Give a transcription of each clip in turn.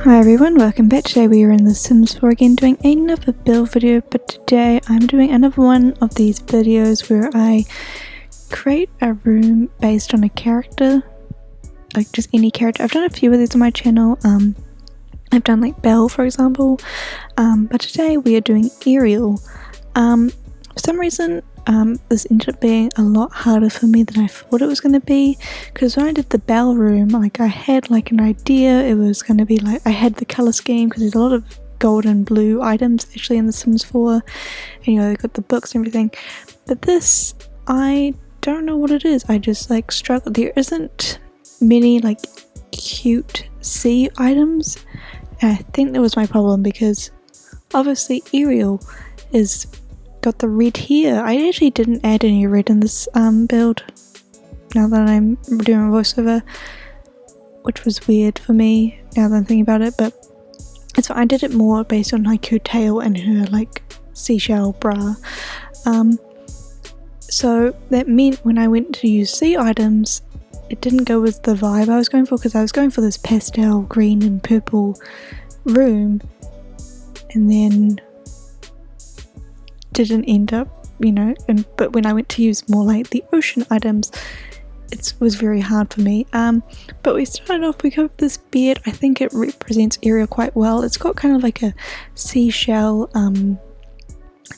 Hi everyone, welcome back. Today we are in The Sims 4 again doing another build video, but today I'm doing another one of these videos where I create a room based on a character, like just any character. I've done a few of these on my channel. I've done like Belle for example, but today we are doing Ariel. For some reason this ended up being a lot harder for me than I thought it was going to be, because when I did the Belle room, like I had like an idea it was going to be like, I had the color scheme because there's a lot of gold and blue items actually in The Sims 4, and you know they've got the books and everything, but this I don't know what it is. I just like struggle. There isn't many like cute sea items, and I think that was my problem because obviously Ariel is got the red hair. I actually didn't add any red in this build now that I'm doing a voiceover, which was weird for me now that I'm thinking about it, but so I did it more based on like her tail and her like seashell bra. So that meant when I went to use sea items it didn't go with the vibe I was going for, because I was going for this pastel green and purple room and then didn't end up, you know, but when I went to use more like the ocean items it was very hard for me. But we started off, we got this beard. I think it represents Ariel quite well. It's got kind of like a seashell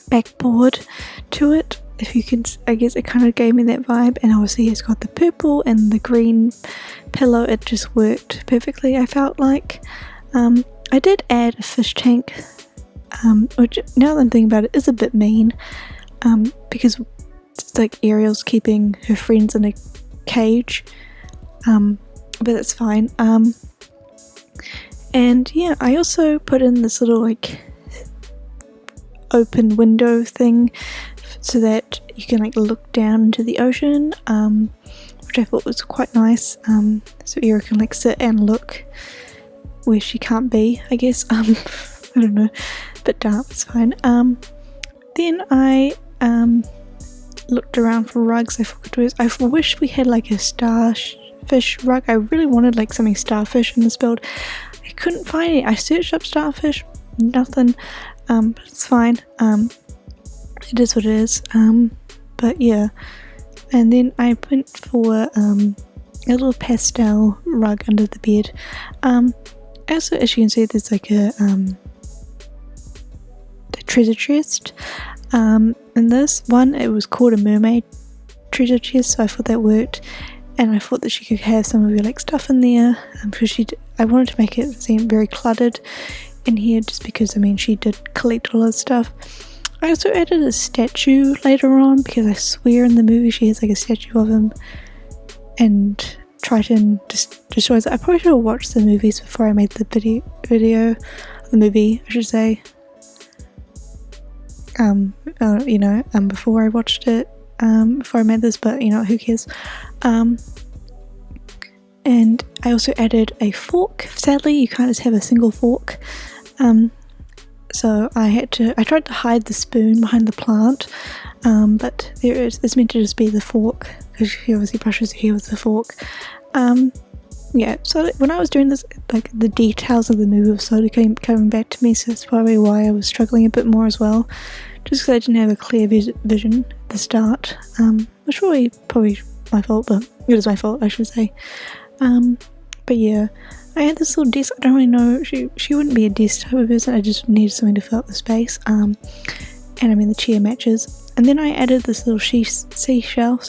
backboard to it, if you can, I guess it kind of gave me that vibe, and obviously it's got the purple and the green pillow. It just worked perfectly, I felt like. I did add a fish tank, which now that I'm thinking about it is a bit mean, because it's like Ariel's keeping her friends in a cage, but that's fine. And yeah, I also put in this little like open window thing so that you can like look down into the ocean, which I thought was quite nice, so Ariel can like sit and look where she can't be, I guess. I don't know, but dark, it's fine. Then I looked around for rugs. I wish we had like a starfish rug. I really wanted like something starfish in this build. I couldn't find it. I searched up starfish, nothing, but it's fine. It is what it is. But yeah, and then I went for a little pastel rug under the bed. Also, as you can see, there's like a treasure chest. In this one it was called a mermaid treasure chest, so I thought that worked, and I thought that she could have some of her like stuff in there, because I wanted to make it seem very cluttered in here, just because I mean she did collect all this stuff. I also added a statue later on, because I swear in the movie she has like a statue of him and Triton just destroys it. I probably should have watched the movies before I made the video, the movie I should say, you know, before I watched it, before I made this, but you know, who cares. And I also added a fork. Sadly you can't just have a single fork, so I tried to hide the spoon behind the plant, but it's meant to just be the fork, because she obviously brushes her hair with the fork. Yeah, so when I was doing this, like the details of the movie were sort of coming back to me, so that's probably why I was struggling a bit more as well, just because I didn't have a clear vision at the start, which was probably my fault, but it was my fault I should say. But yeah, I had this little desk. I don't really know, she wouldn't be a desk type of person, I just needed something to fill up the space, and I mean the chair matches. And then I added this little seashell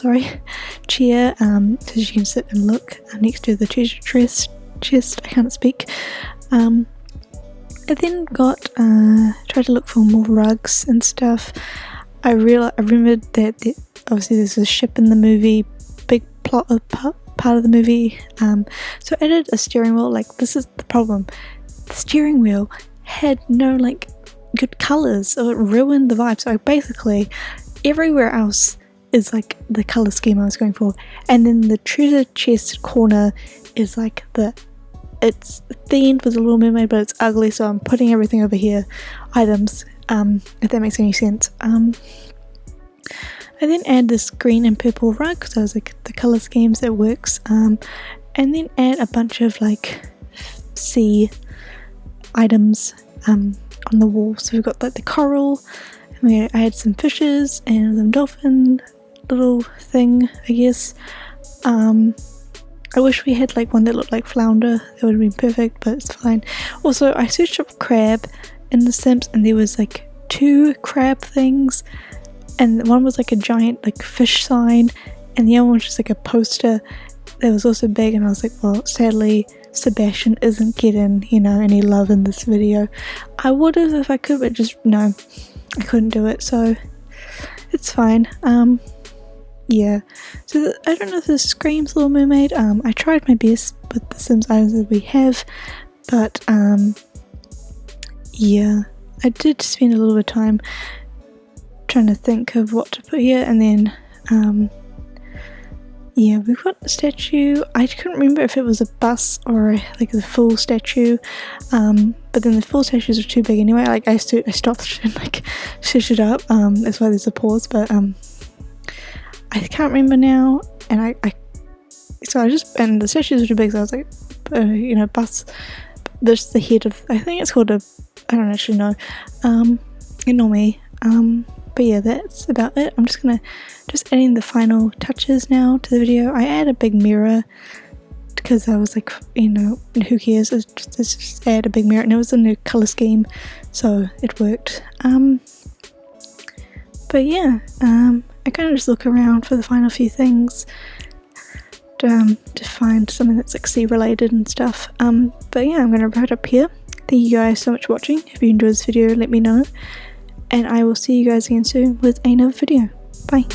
chair, so you can sit and look next to the treasure chest. I can't speak. I then tried to look for more rugs and stuff. I remembered that obviously there's a ship in the movie, big part of the movie, so I added a steering wheel. Like, this is the problem, the steering wheel had no like good colours, so it ruined the vibe. So basically everywhere else is like the colour scheme I was going for, and then the treasure chest corner is like it's themed with a little mermaid, but it's ugly, so I'm putting everything over here, items, if that makes any sense. I then add this green and purple rug, so it's like the colour schemes that works, and then add a bunch of like sea items on the wall. So we've got like the coral, and I had some fishes and some dolphin little thing, I guess. I wish we had like one that looked like flounder. That would have been perfect, but it's fine. Also, I searched up crab in The Sims, and there was like 2 crab things, and one was like a giant like fish sign, and the other one was just like a poster that was also big. And I was like, well, sadly Sebastian isn't getting, you know, any love in this video. I would have if I could, but just no, I couldn't do it, so it's fine. Yeah, so I don't know if this screams Little Mermaid. I tried my best with the Sims items that we have, but yeah, I did spend a little bit of time trying to think of what to put here, and then yeah, we've got the statue. I couldn't remember if it was a bus or like the full statue, but then the full statues are too big anyway. Like I stopped and like stitched it up. That's why there's a pause, but I can't remember now, and and the statues were too big, so I was like, you know, bus. There's the head of, I think it's called I don't actually know. Ignore me. But yeah, that's about it. I'm just adding the final touches now to the video. I add a big mirror because I was like, you know, who cares? Let's just add a big mirror, and it was a new color scheme, so it worked. But yeah, I kind of just look around for the final few things to find something that's like sea related and stuff. But yeah, I'm going to wrap it up here. Thank you guys so much for watching. If you enjoyed this video, let me know, and I will see you guys again soon with another video. Bye.